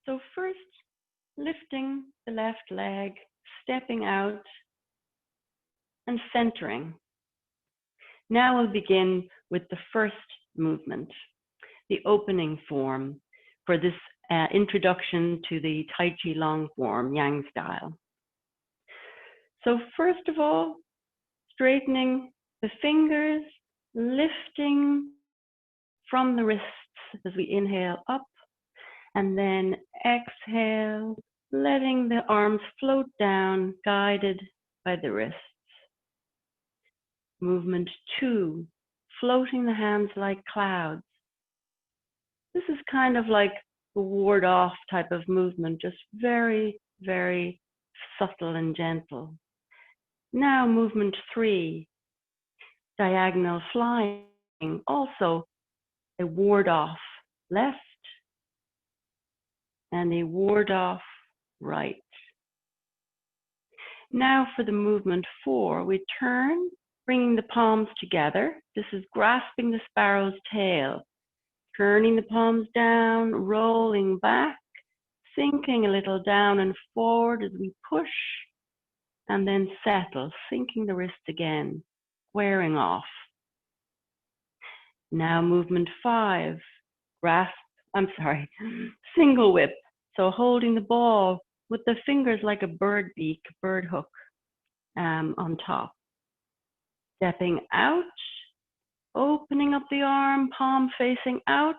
So first, lifting the left leg, stepping out and centering. Now we'll begin with the first movement, the opening form for this introduction to the Tai Chi long form, Yang style. So first of all, straightening the fingers, lifting from the wrists as we inhale up, and then exhale, letting the arms float down, guided by the wrists. Movement 2, floating the hands like clouds. This is kind of like a ward off type of movement, just very, very subtle and gentle. Now movement 3, diagonal flying, also a ward off left and a ward off right. Now for the movement 4, we turn, bringing the palms together. This is grasping the sparrow's tail, turning the palms down, rolling back, sinking a little down and forward as we push, and then settle, sinking the wrist again, squaring off. Now movement 5, single whip. So holding the ball with the fingers like a bird beak, bird hook on top. Stepping out, opening up the arm, palm facing out.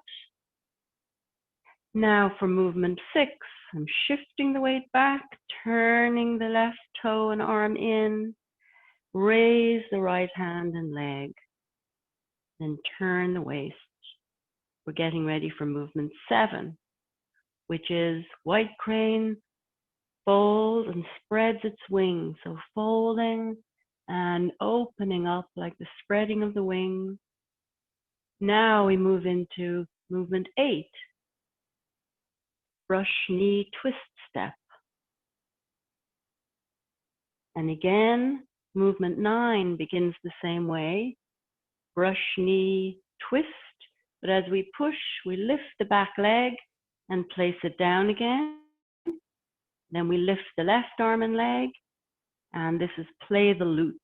Now for movement 6, I'm shifting the weight back, turning the left toe and arm in, raise the right hand and leg, then turn the waist. We're getting ready for movement 7, which is white crane, folds and spreads its wings. So folding and opening up like the spreading of the wings. Now we move into movement 8, brush knee twist step. And again, movement 9 begins the same way, brush knee twist, but as we push, we lift the back leg and place it down again. Then we lift the left arm and leg, and this is play the lute.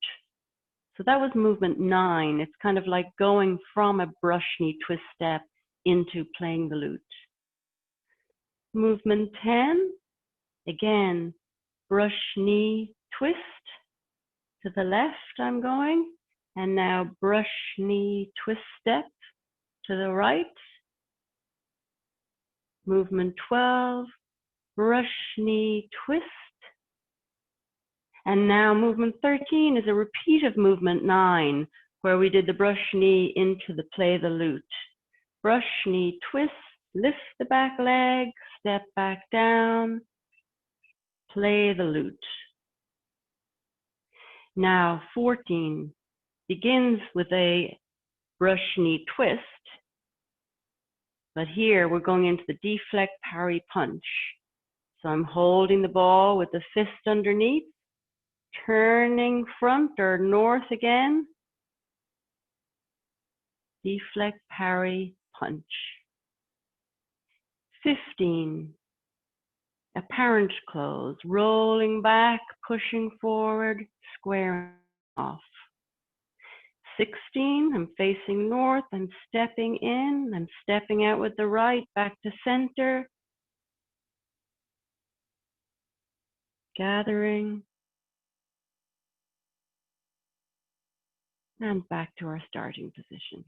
So that was movement 9. It's kind of like going from a brush knee twist step into playing the lute. Movement 10, again, brush knee twist. To the left I'm going, and now brush knee twist step to the right. Movement 12, brush knee twist. And now movement 13 is a repeat of movement 9, where we did the brush knee into the play the lute. Brush knee twist, lift the back leg, step back down, play the lute. Now 14 begins with a brush knee twist, but here we're going into the deflect parry punch. So I'm holding the ball with the fist underneath, turning front or north again, deflect parry punch. 15, apparent close, rolling back, pushing forward, squaring off. 16, I'm facing north, I'm stepping in, I'm stepping out with the right, back to center, gathering, and back to our starting position.